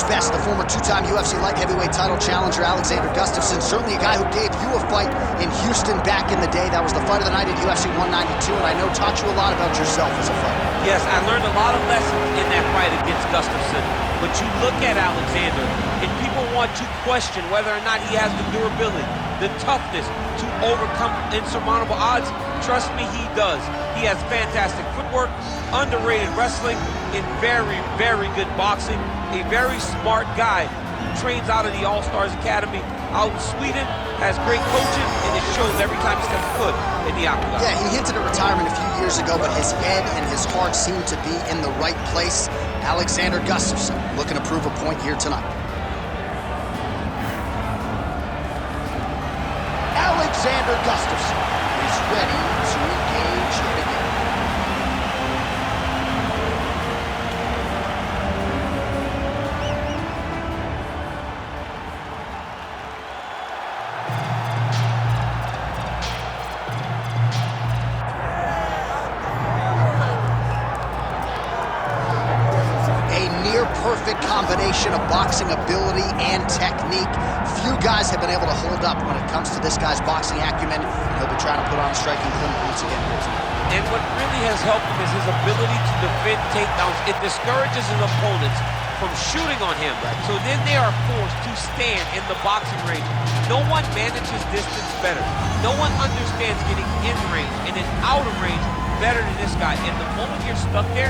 best, the former two-time UFC light heavyweight title challenger Alexander Gustafsson, certainly a guy who gave you a fight in Houston back in the day. That was the fight of the night at UFC 192, and I know taught you a lot about yourself as a fighter. Yes, I learned a lot of lessons in that fight against Gustafsson. But you look at Alexander, and people want to question whether or not he has the durability, the toughness to overcome insurmountable odds. Trust me, he does. He has fantastic footwork, underrated wrestling, and very, very good boxing. A very smart guy who trains out of the All-Stars Academy out in Sweden, has great coaching, and it shows every time he steps foot in the octagon. Yeah, he hinted at retirement a few years ago, but his head and his heart seem to be in the right place. Alexander Gustafsson looking to prove a point here tonight. Alexander Gustafsson is ready to engage yet again. Perfect combination of boxing ability and technique. Few guys have been able to hold up when it comes to this guy's boxing acumen, and he'll be trying to put on a striking clinic once again here tonight. And what really has helped him is his ability to defend takedowns. It discourages his opponents from shooting on him. So then they are forced to stand in the boxing range. No one manages distance better. No one understands getting in range and then out of range better than this guy. And the moment you're stuck there,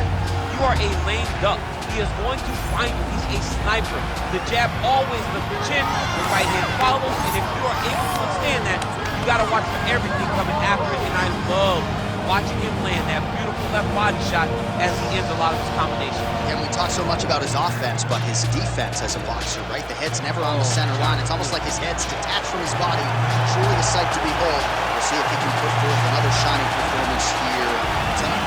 you are a lame duck. He is going to find you. He's a sniper. The jab always lifts the chin, the right hand follows, and if you are able to withstand that, you got to watch for everything coming after it, and I love watching him land that beautiful left body shot as he ends a lot of his combinations. Yeah, we talk so much about his offense, but his defense as a boxer, right? The head's never on the center line. It's almost like his head's detached from his body. Truly a sight to behold. We'll see if he can put forth another shining performance here tonight.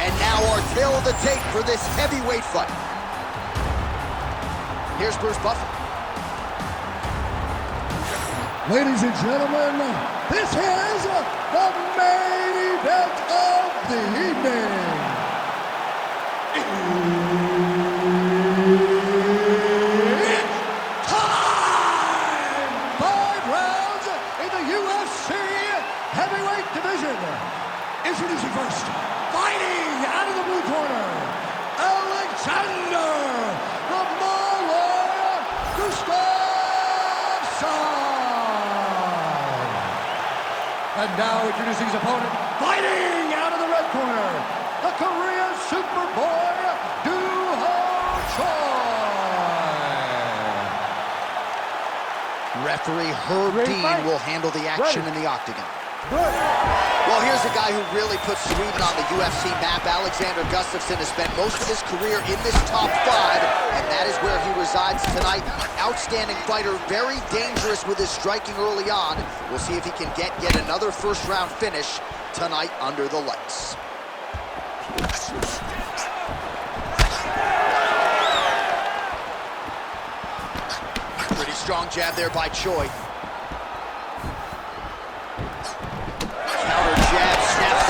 And now our tale of the tape for this heavyweight fight. Here's Bruce Buffer. Ladies and gentlemen, this is the main event of the evening. It's time! 5 rounds in the UFC heavyweight division. Introducing first, fighting out of the blue corner, Alexander the Mauler Gustafsson. And now introducing his opponent, fighting out of the red corner, the Korean Superboy, Doo-Ho Choi. Referee Herb Dean will handle the action in the octagon. Well, here's a guy who really puts Sweden on the UFC map. Alexander Gustafsson has spent most of his career in this top 5, and that is where he resides tonight. Outstanding fighter, very dangerous with his striking early on. We'll see if he can get yet another first-round finish tonight under the lights. Pretty strong jab there by Choi.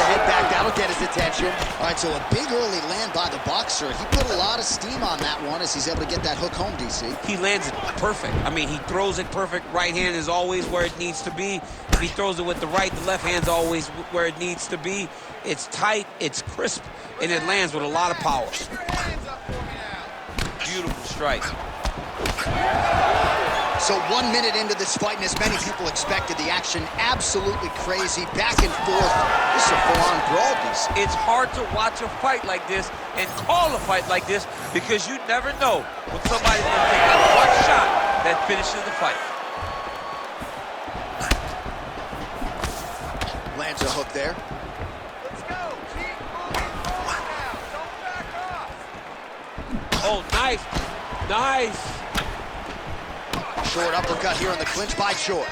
Head back, that'll get his attention. All right, so a big early land by the boxer. He put a lot of steam on that one as he's able to get that hook home, DC. He lands it perfect. I mean, he throws it perfect. Right hand is always where it needs to be. If he throws it with the right, the left hand's always where it needs to be. It's tight, it's crisp, and it lands with a lot of power. Beautiful strike. So 1 minute into this fight, and as many people expected, the action absolutely crazy, back and forth. This is a full-on brawl, DC. It's hard to watch a fight like this and call a fight like this because you never know when somebody's going to take out one shot that finishes the fight. Lands a hook there. Let's go. Keep moving forward now. Don't back off. Oh, nice. Nice. Short uppercut here in the clinch by Choi.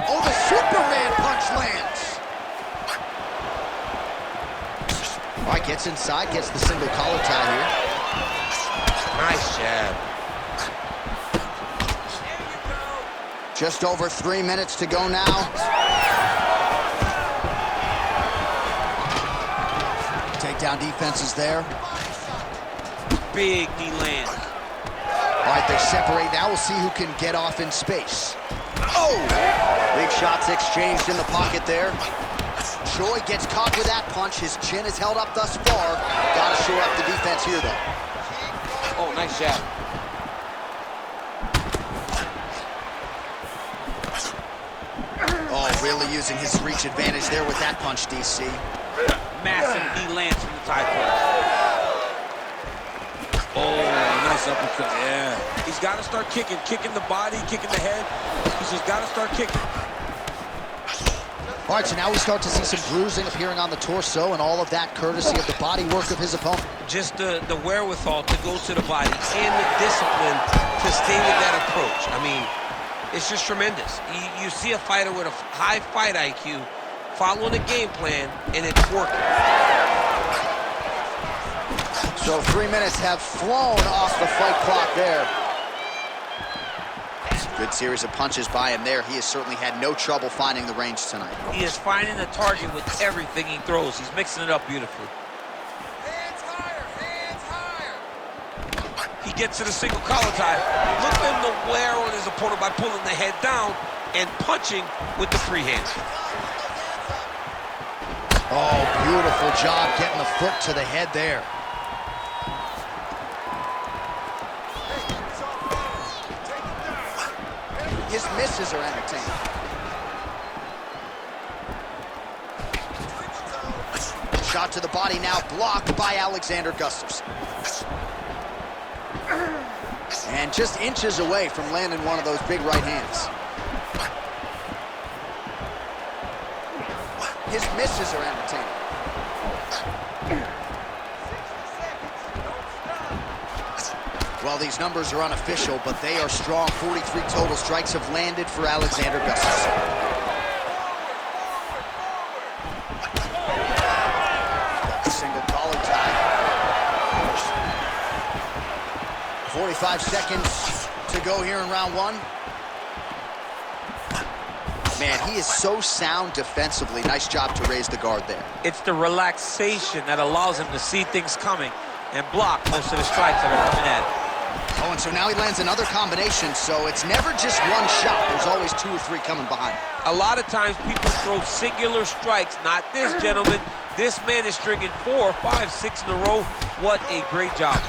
Oh, the Superman punch lands. All right, gets inside, gets the single collar tie here. Nice jab. Just over 3 minutes to go now. Takedown defense is there. Big knee land. All right, they separate now. We'll see who can get off in space. Oh! Big shots exchanged in the pocket there. Choi gets caught with that punch. His chin is held up thus far. Got to shore up the defense here, though. Oh, nice jab. Oh, really using his reach advantage there with that punch, DC. Massive knee lands from the tie punch. Oh, nice uppercut, yeah. He's got to start kicking the body, kicking the head. He's just got to start kicking. All right, so now we start to see some bruising appearing on the torso, and all of that courtesy of the body work of his opponent. Just the wherewithal to go to the body and the discipline to stay with that approach. I mean, it's just tremendous. You see a fighter with a high fight IQ following a game plan, and it's working. So 3 minutes have flown off the fight clock there. Good series of punches by him there. He has certainly had no trouble finding the range tonight. He is finding the target with everything he throws. He's mixing it up beautifully. Hands higher, hands higher. He gets to the single collar tie. Look at him to wear on his opponent by pulling the head down and punching with the free hand. Oh, beautiful job getting the foot to the head there. His misses are entertaining. Shot to the body now, blocked by Alexander Gustafsson. And just inches away from landing one of those big right hands. His misses are entertaining. Well, these numbers are unofficial, but they are strong. 43 total strikes have landed for Alexander Gustafsson. Got the single collar tie. 45 seconds to go here in round one. Man, he is so sound defensively. Nice job to raise the guard there. It's the relaxation that allows him to see things coming and block most of the strikes that are coming at him. Oh, and so now he lands another combination, so it's never just one shot. There's always 2 or 3 coming behind. A lot of times people throw singular strikes. Not this gentleman. This man is stringing 4, 5, 6 in a row. What a great job.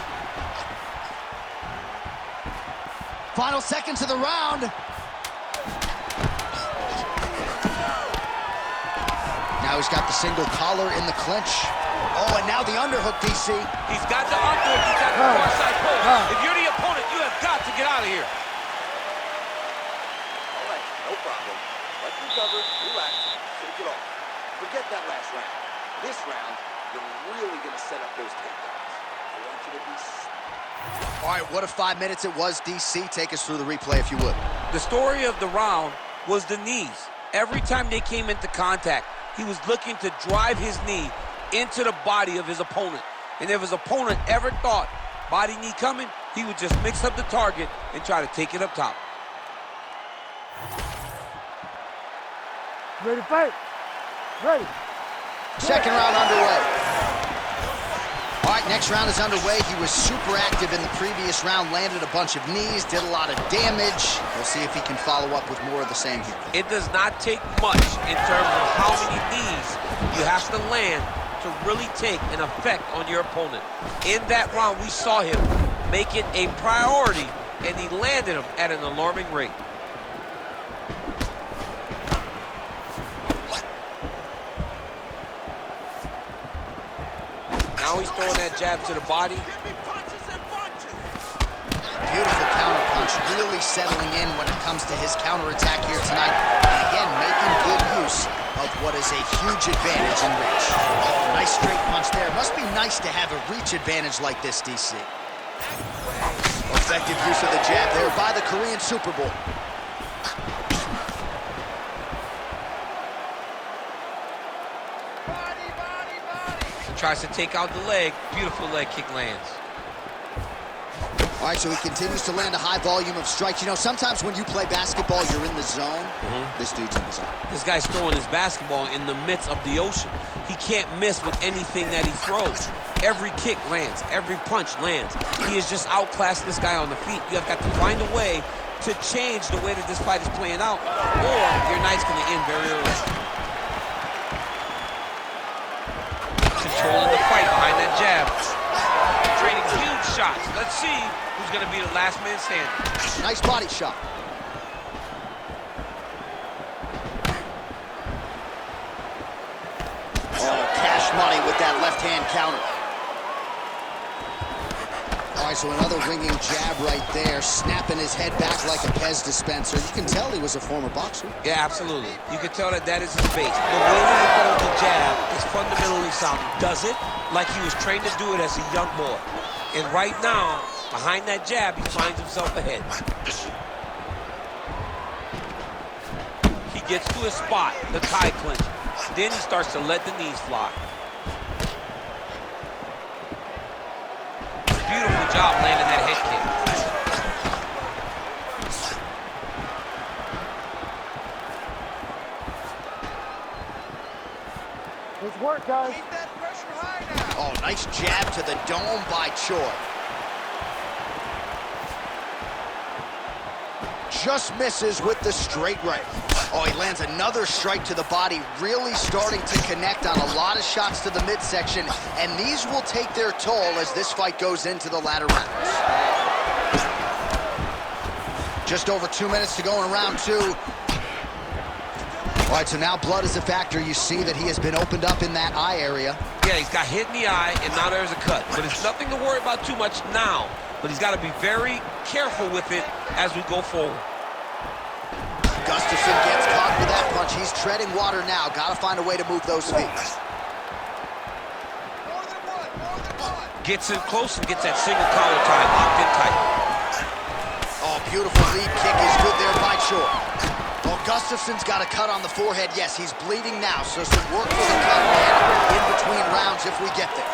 Final seconds of the round. Now he's got the single collar in the clinch. Oh, and now the underhook, DC. He's got the underhook. He's got the far side pull. If you're the opponent, you have got to get out of here. All right, no problem. Let's recover, relax, shake it off. Forget that last round. This round, you're really going to set up those takedowns. I want you to be... All right, what a 5 minutes it was, DC. Take us through the replay, if you would. The story of the round was the knees. Every time they came into contact, he was looking to drive his knee into the body of his opponent. And if his opponent ever thought body knee coming, he would just mix up the target and try to take it up top. Ready to fight? Ready. Second round underway. All right, next round is underway. He was super active in the previous round, landed a bunch of knees, did a lot of damage. We'll see if he can follow up with more of the same here. It does not take much in terms of how many knees you have to land to really take an effect on your opponent. In that round, we saw him make it a priority, and he landed them at an alarming rate. Now he's throwing that jab to the body. Beautiful counter punch, really settling in when it comes to his counterattack here tonight. And again, making good use of what is a huge advantage in reach. Nice straight punch there. Must be nice to have a reach advantage like this, DC. Effective use of the jab there by the Korean Super Bowl. Tries to take out the leg. Beautiful leg kick lands. All right, so he continues to land a high volume of strikes. You know, sometimes when you play basketball, you're in the zone. This dude's in the zone. This guy's throwing his basketball in the midst of the ocean. He can't miss with anything that he throws. Every kick lands. Every punch lands. He has just outclassed this guy on the feet. You have got to find a way to change the way that this fight is playing out, or your night's going to end very early. Controlling the fight behind that jab. Trading huge shots. Let's see who's going to be the last man standing. Nice body shot. Oh, cash money with that left-hand counter. All right, so another ringing jab right there, snapping his head back like a Pez dispenser. You can tell he was a former boxer. Yeah, absolutely. You can tell that that is his base. The way that he throws the jab is fundamentally sound. Does it like he was trained to do it as a young boy. And right now, behind that jab, he finds himself ahead. He gets to his spot, the tie clinch. Then he starts to let the knees fly. Beautiful job landing that head kick. Good work, guys. Keep that pressure high now. Oh, nice jab to the dome by Choi. Just misses with the straight right. Oh, he lands another strike to the body, really starting to connect on a lot of shots to the midsection, and these will take their toll as this fight goes into the latter rounds. Just over 2 minutes to go in round two. All right, so now blood is a factor. You see that he has been opened up in that eye area. Yeah, he's got hit in the eye, and now there's a cut. But it's nothing to worry about too much now. But he's got to be very careful with it as we go forward. Gustafsson gets caught with that punch. He's treading water now. Got to find a way to move those feet. More than one. Gets in close and gets that single collar tie locked in tight. Oh, beautiful lead kick is good there by Choi. Well, Gustafsson's got a cut on the forehead. Yes, he's bleeding now, so some work for the cut man in between rounds if we get there.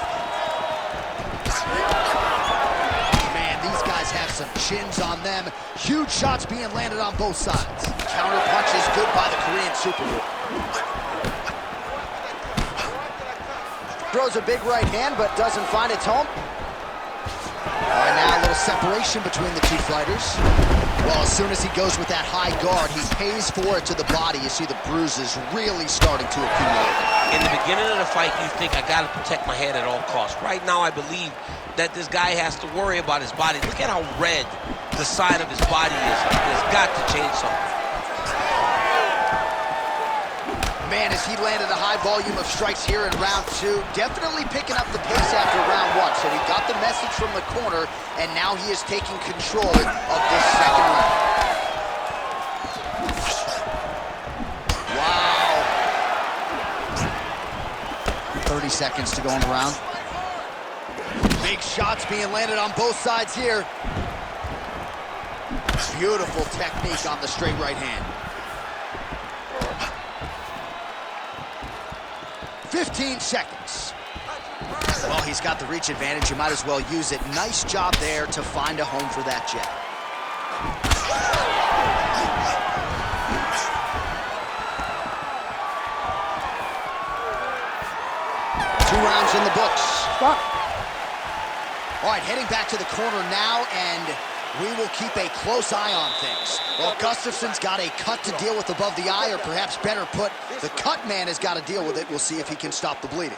Man, these guys have some chins on them. Huge shots being landed on both sides. Counter punch is good by the Korean Superboy. Throws a big right hand, but doesn't find its home. All right, now a little separation between the two fighters. Well, as soon as he goes with that high guard, he pays for it to the body. You see the bruises really starting to accumulate. In the beginning of the fight, you think, I got to protect my head at all costs. Right now, I believe that this guy has to worry about his body. Look at how red the side of his body is. It's got to change something. Man, as he landed a high volume of strikes here in round two, definitely picking up the pace after round one. So he got the message from the corner, and now he is taking control of this second round. Wow. 30 seconds to go in the round. Big shots being landed on both sides here. Beautiful technique on the straight right hand. 15 seconds. Well, he's got the reach advantage. You might as well use it. Nice job there to find a home for that jab. Two rounds in the books. Stop. All right, heading back to the corner now, and we will keep a close eye on things. Well, Gustafsson's got a cut to deal with above the eye, or perhaps better put, the cut man has got to deal with it. We'll see if he can stop the bleeding.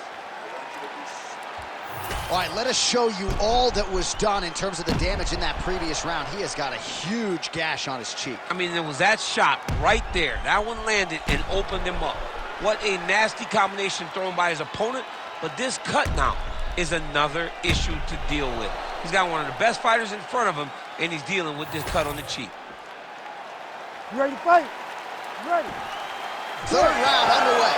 All right, let us show you all that was done in terms of the damage in that previous round. He has got a huge gash on his cheek. I mean, there was that shot right there. That one landed and opened him up. What a nasty combination thrown by his opponent. But this cut now is another issue to deal with. He's got one of the best fighters in front of him, and he's dealing with this cut on the cheek. You ready to fight? You ready? Third round underway.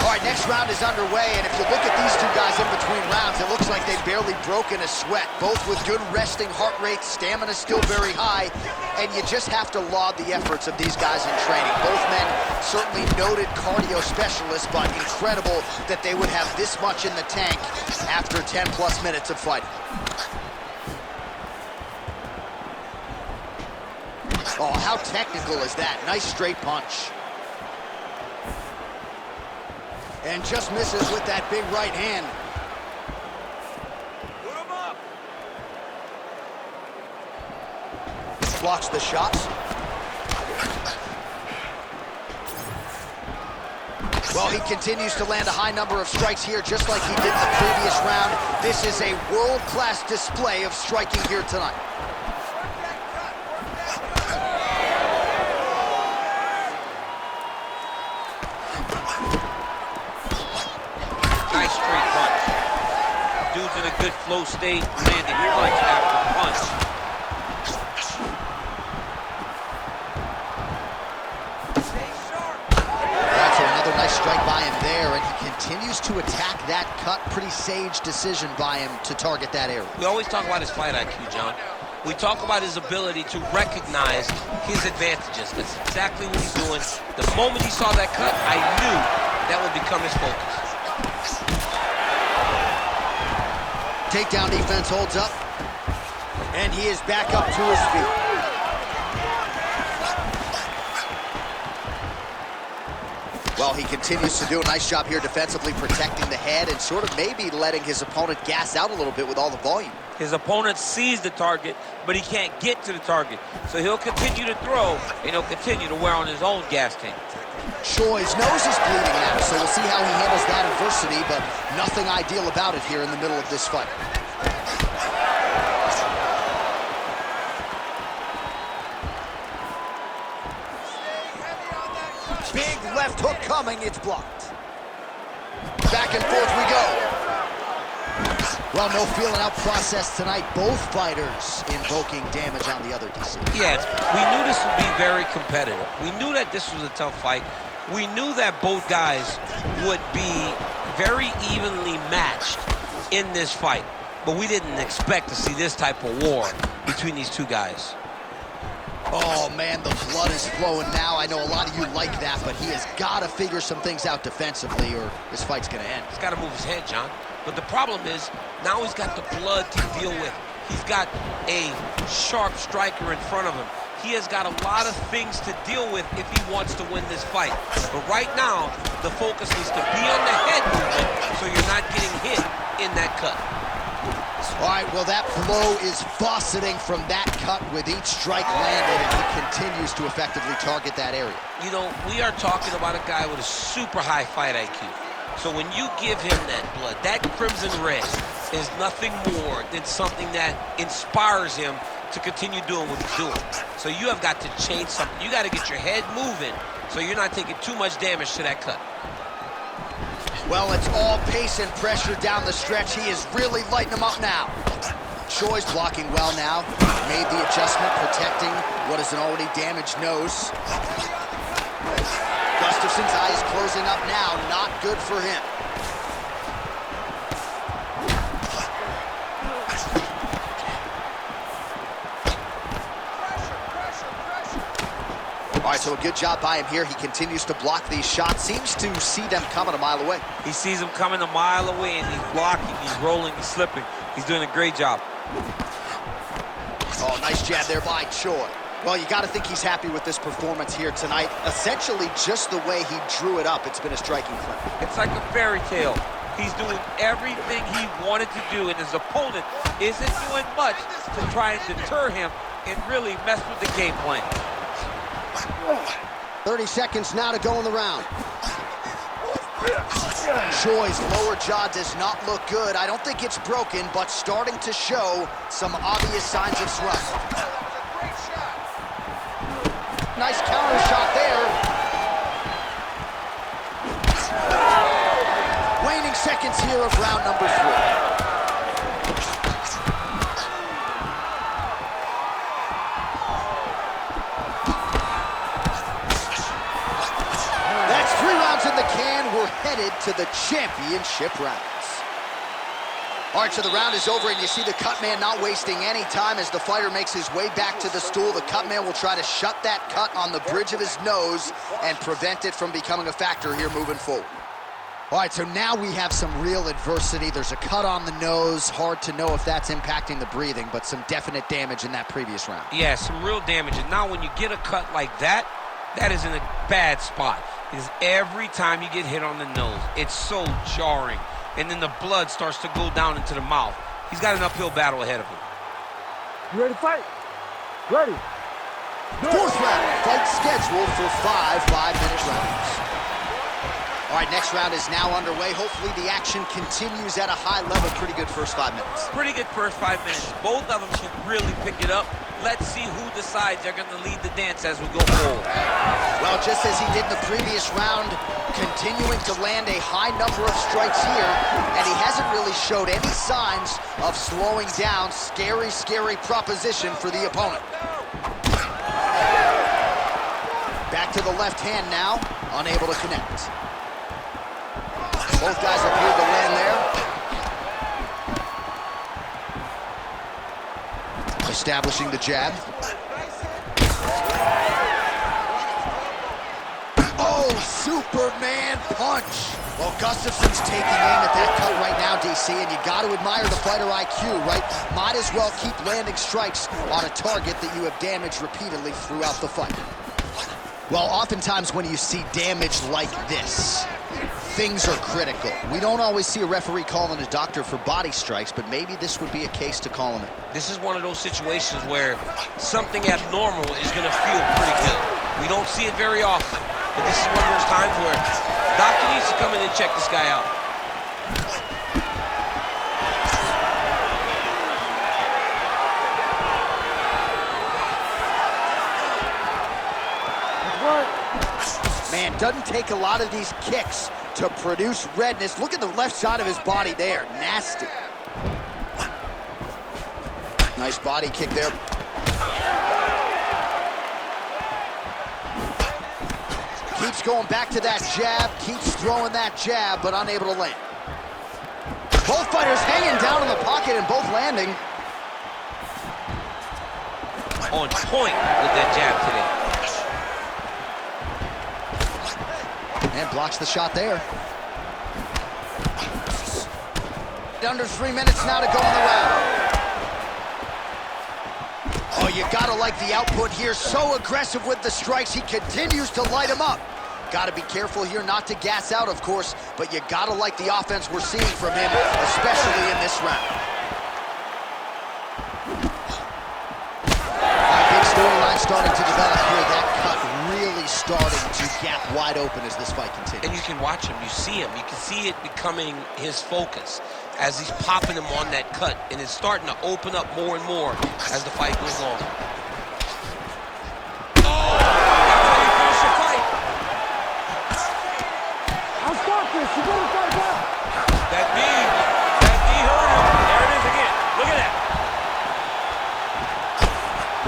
All right, next round is underway, and if you look at these two guys in between rounds, it looks like they've barely broken a sweat, both with good resting heart rates, stamina still very high, and you just have to laud the efforts of these guys in training. Both men certainly noted cardio specialists, but incredible that they would have this much in the tank after 10-plus minutes of fighting. Oh, how technical is that? Nice straight punch. And just misses with that big right hand. Put him up. Blocks the shot. Well, he continues to land a high number of strikes here, just like he did in the previous round. This is a world-class display of striking here tonight. Nice straight punch. Dude's in a good flow state, landing punch after punch. Strike by him there, and he continues to attack that cut. Pretty sage decision by him to target that area. We always talk about his fight IQ, John. We talk about his ability to recognize his advantages. That's exactly what he's doing. The moment he saw that cut, I knew that would become his focus. Takedown defense holds up, and he is back up to his feet. Well, he continues to do a nice job here defensively, protecting the head and sort of maybe letting his opponent gas out a little bit with all the volume. His opponent sees the target, but he can't get to the target. So he'll continue to throw, and he'll continue to wear on his own gas tank. Choi's nose is bleeding now, so we'll see how he handles that adversity, but nothing ideal about it here in the middle of this fight. Big left hook coming, it's blocked. Back and forth we go. Well, no feeling out process tonight. Both fighters invoking damage on the other, DC. Yes, we knew this would be very competitive. We knew that this was a tough fight. We knew that both guys would be very evenly matched in this fight. But we didn't expect to see this type of war between these two guys. Oh, man, the blood is flowing now. I know a lot of you like that, but he has got to figure some things out defensively or this fight's going to end. He's got to move his head, John. But the problem is, now he's got the blood to deal with. He's got a sharp striker in front of him. He has got a lot of things to deal with if he wants to win this fight. But right now, the focus needs to be on the head movement so you're not getting hit in that cut. All right, well, that blow is fauceting from that cut with each strike landed, and he continues to effectively target that area. You know, we are talking about a guy with a super high fight IQ. So when you give him that blood, that crimson red is nothing more than something that inspires him to continue doing what he's doing. So you have got to change something. You got to get your head moving so you're not taking too much damage to that cut. Well, it's all pace and pressure down the stretch. He is really lighting him up now. Choi's blocking well now. Made the adjustment, protecting what is an already damaged nose. Gustafson's eyes closing up now. Not good for him. All right, so a good job by him here. He continues to block these shots. Seems to see them coming a mile away. He sees them coming a mile away, and he's blocking, he's rolling, he's slipping. He's doing a great job. Oh, nice jab there by Choi. Well, you got to think he's happy with this performance here tonight. Essentially, just the way he drew it up, it's been a striking clip. It's like a fairy tale. He's doing everything he wanted to do, and his opponent isn't doing much to try and deter him and really mess with the game plan. 30 seconds now to go in the round. Choi's lower jaw does not look good. I don't think it's broken, but starting to show some obvious signs of swelling. Nice counter shot there. Waning seconds here of round number 3. In the can, we're headed to the championship rounds. All right, so the round is over, and you see the cut man not wasting any time as the fighter makes his way back to the stool. The cut man will try to shut that cut on the bridge of his nose and prevent it from becoming a factor here moving forward. All right, so now we have some real adversity. There's a cut on the nose. Hard to know if that's impacting the breathing, but some definite damage in that previous round. Yeah, some real damage. And now when you get a cut like that, that is in a bad spot. Because every time you get hit on the nose, it's so jarring. And then the blood starts to go down into the mouth. He's got an uphill battle ahead of him. You ready to fight? Ready. Fourth round, fight scheduled for 5 5-minute rounds. All right, next round is now underway. Hopefully the action continues at a high level. Pretty good first 5 minutes. Pretty good first 5 minutes. Both of them should really pick it up. Let's see who decides they're going to lead the dance as we go forward. Well, just as he did in the previous round, continuing to land a high number of strikes here, and he hasn't really showed any signs of slowing down. Scary, scary proposition for the opponent. Back to the left hand now, unable to connect. Both guys appear to land there. Establishing the jab. Oh, Superman punch. Well, Gustafson's taking aim at that cut right now, DC, and you got to admire the fighter IQ, right? Might as well keep landing strikes on a target that you have damaged repeatedly throughout the fight. Well, oftentimes when you see damage like this, things are critical. We don't always see a referee calling a doctor for body strikes, but maybe this would be a case to call him in. This is one of those situations where something abnormal is going to feel pretty good. We don't see it very often, but this is one of those times where the doctor needs to come in and check this guy out. Man, doesn't take a lot of these kicks to produce redness. Look at the left side of his body there. Nasty. Nice body kick there. Keeps going back to that jab, keeps throwing that jab, but unable to land. Both fighters hanging down in the pocket and both landing. On point with that jab today. And blocks the shot there. Under 3 minutes now to go in the round. Oh, you gotta like the output here. So aggressive with the strikes. He continues to light him up. Gotta be careful here not to gas out, of course, but you gotta like the offense we're seeing from him, especially in this round. Big storyline starting to develop here. That cut really starting to gap wide open as this fight continues. And you can watch him, you see him, you can see it becoming his focus as he's popping him on that cut, and it's starting to open up more and more as the fight goes on. Oh! That's how you finish the fight. I'll stop this. You better fight back. That knee hurt him. There it is again. Look at that.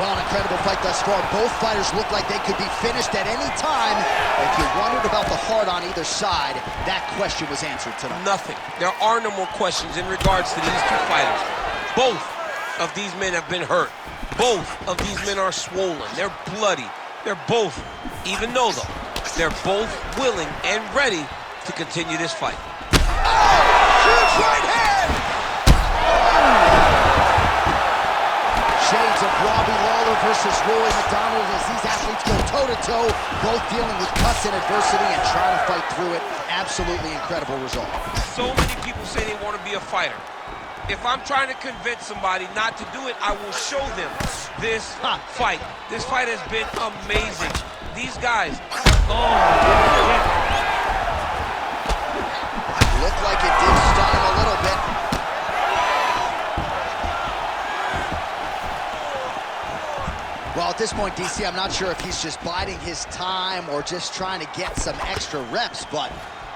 Well, an incredible fight thus far. Both fighters look like they could be finished at any time. If you wondered about the heart on either side, that question was answered tonight. Nothing. There are no more questions in regards to these two fighters. Both of these men have been hurt. Both of these men are swollen. They're bloody. They're both, even though they're both willing and ready to continue this fight. Huge right hand! Shades of Robbie Lawler versus Rory McDonald as these athletes go toe-to-toe, both dealing with cuts and adversity and trying to fight through it. Absolutely incredible result. So many people say they want to be a fighter. If I'm trying to convince somebody not to do it, I will show them this fight. This fight has been amazing. These guys, Looked like it did stun him a little bit. Well, at this point, DC, I'm not sure if he's just biding his time or just trying to get some extra reps, but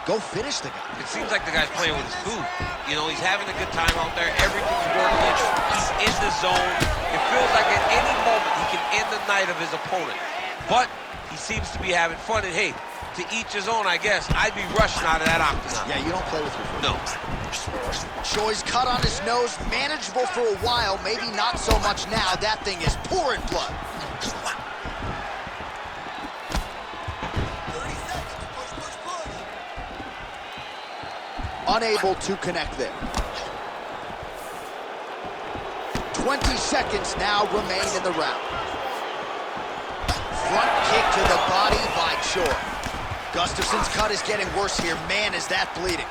go finish the guy. it seems like the guy's playing with his food. You know, he's having a good time out there. Everything's working. He's in the zone. It feels like at any moment he can end the night of his opponent. But he seems to be having fun, and hey, to each his own, I guess. I'd be rushing out of that octagon. Yeah, you don't play with your food. No. Choi's cut on his nose, manageable for a while, maybe not so much now. That thing is pouring blood. Unable to connect there. 20 seconds now remain in the round. Front kick to the body by Choi. Gustafson's cut is getting worse here. Man, is that bleeding.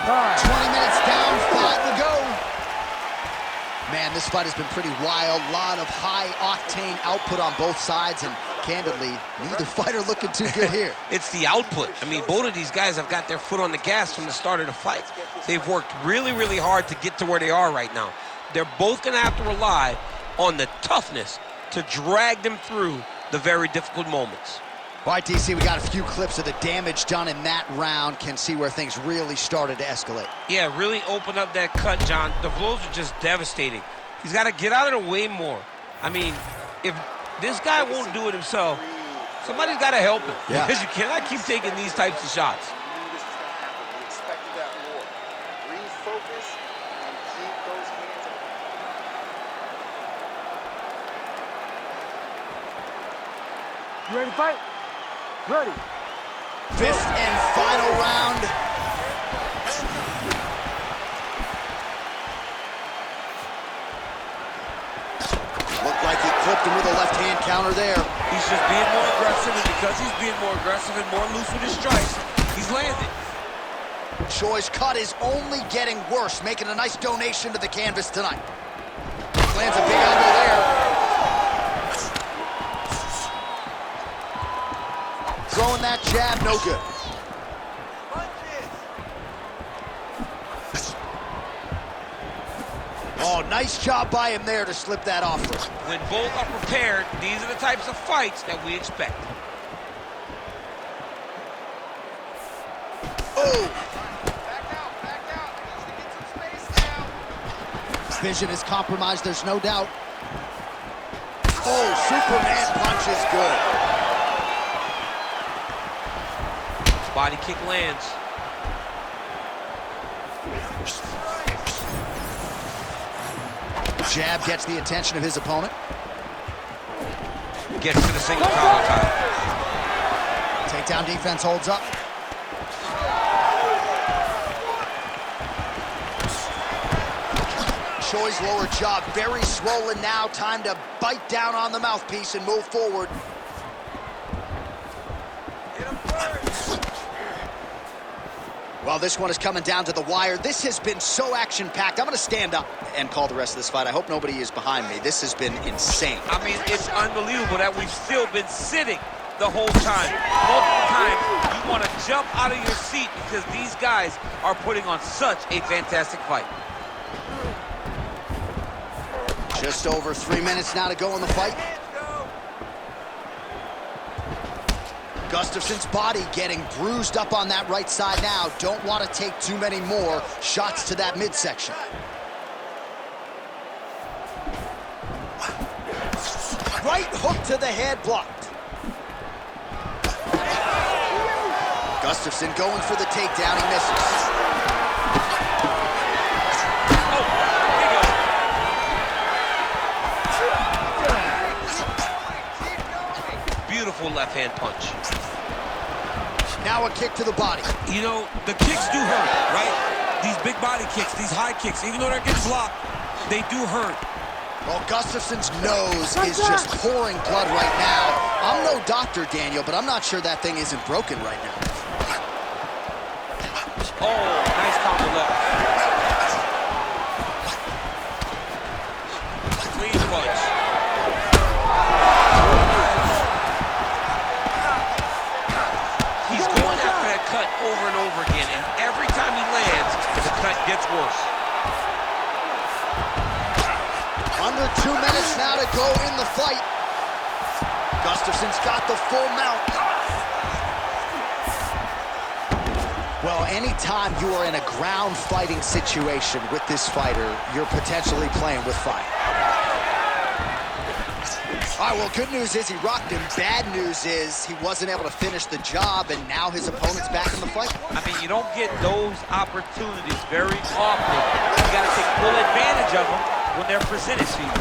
Right. 20 minutes down, 5 to go. Man, this fight has been pretty wild. A lot of high-octane output on both sides, and candidly, neither fighter looking too good here. It's the output. I mean, both of these guys have got their foot on the gas from the start of the fight. They've worked really, really hard to get to where they are right now. They're both going to have to rely on the toughness to drag them through the very difficult moments. All right, DC, we got a few clips of the damage done in that round. Can see where things really started to escalate. Yeah, really open up that cut, John. The blows are just devastating. He's got to get out of the way more. I mean, if this guy won't do it himself, somebody's got to help him. Yeah. Because you cannot keep taking these types of shots. We knew this was going to happen. We expected that more. Refocus and keep those hands up. You ready to fight? Ready. Fifth and final round. Looked like he clipped him with a left-hand counter there. He's just being more aggressive, and because he's being more aggressive and more loose with his strikes, he's landing. Choi's cut is only getting worse, making a nice donation to the canvas tonight. Lands a big elbow there. Throwing that jab, no good. Oh, nice job by him there to slip that off. When both are prepared, these are the types of fights that we expect. Oh! Back out, back out. He needs to get some space now. Vision is compromised, there's no doubt. Oh, Superman punch is good. Body kick lands. Jab gets the attention of his opponent. Gets to the single collar tie. Takedown defense holds up. Choi's lower jaw very swollen now. Time to bite down on the mouthpiece and move forward. Well, this one is coming down to the wire. This has been so action-packed. I'm going to stand up and call the rest of this fight. I hope nobody is behind me. This has been insane. I mean, it's unbelievable that we've still been sitting the whole time. Multiple times, you want to jump out of your seat because these guys are putting on such a fantastic fight. Just over 3 minutes now to go in the fight. Gustafson's body getting bruised up on that right side now. Don't want to take too many more shots to that midsection. Right hook to the head, blocked. Gustafson going for the takedown, he misses. Beautiful left-hand punch. Now a kick to the body. You know, the kicks do hurt, right? These big body kicks, these high kicks, even though they're getting blocked, they do hurt. Well, Gustafson's nose is just pouring blood right now. I'm no doctor, Daniel, but I'm not sure that thing isn't broken right now. Oh, nice combo left. Clean punch. He's going after that cut over and over again, and every time he lands, the cut gets worse. Under 2 minutes now to go in the fight. Gustafson's got the full mount. Well, anytime you are in a ground fighting situation with this fighter, you're potentially playing with fire. All right, well, good news is he rocked him. Bad news is he wasn't able to finish the job, and now his opponent's back in the fight. I mean, you don't get those opportunities very often. You got to take full advantage of them when they're presented to you.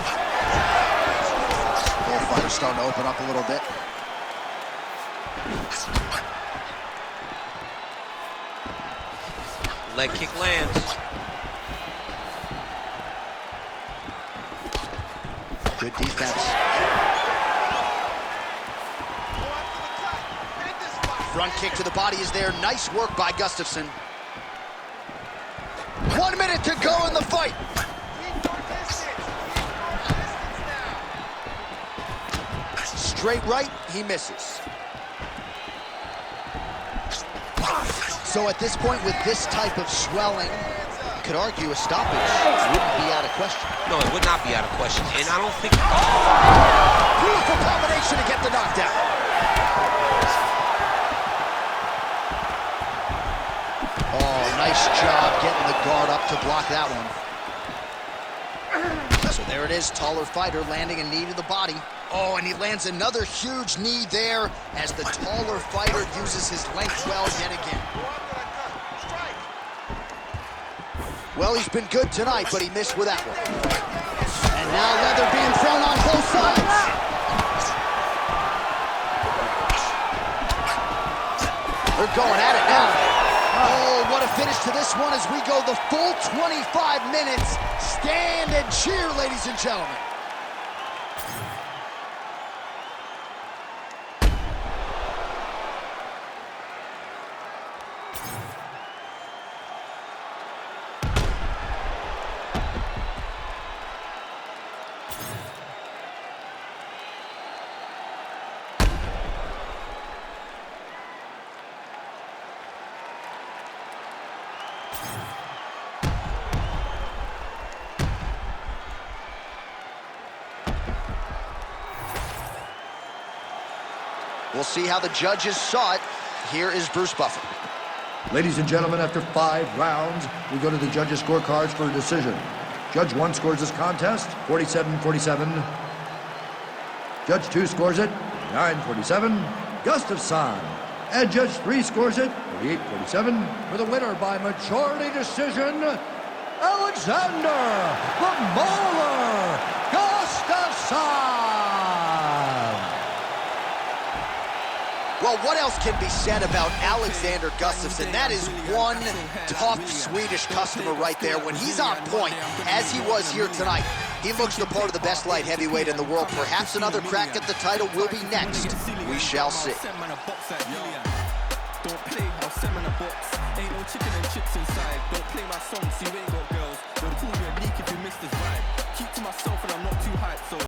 fighter's starting to open up a little bit. Leg kick lands. Good defense. Front kick to the body is there. Nice work by Gustafsson. 1 minute to go in the fight. Straight right, he misses. So at this point, with this type of swelling, you could argue a stoppage wouldn't be out of question. No, it would not be out of question. And I don't think... Beautiful combination to get the knockdown. Oh, nice job getting the guard up to block that one. So there it is, taller fighter landing a knee to the body. Oh, and he lands another huge knee there as the taller fighter uses his length well yet again. Well, he's been good tonight, but he missed with that one. And now leather being thrown on both sides. They're going at it now. Oh, what a finish to this one as we go the full 25 minutes. Stand and cheer, ladies and gentlemen. We'll see how the judges saw it. Here is Bruce Buffer. Ladies and gentlemen, after 5 rounds, we go to the judges' scorecards for a decision. Judge 1 scores this contest, 47-47. Judge 2 scores it, 9-47, Gustafsson. And Judge 3 scores it, 48-47. For the winner by majority decision, Alexander the Mauler Gustafsson. Well, what else can be said about Alexander Gustafsson? That is one tough Swedish customer right there. When he's on point, as he was here tonight, he looks the part of the best light heavyweight in the world. Perhaps another crack at the title will be next. We shall see. Don't play, I'll send in a box. Ain't no chicken and chips inside. Don't play my songs, you ain't got girls. Don't call me a leak if you miss this vibe. Keep to myself and I'm not too hyped, so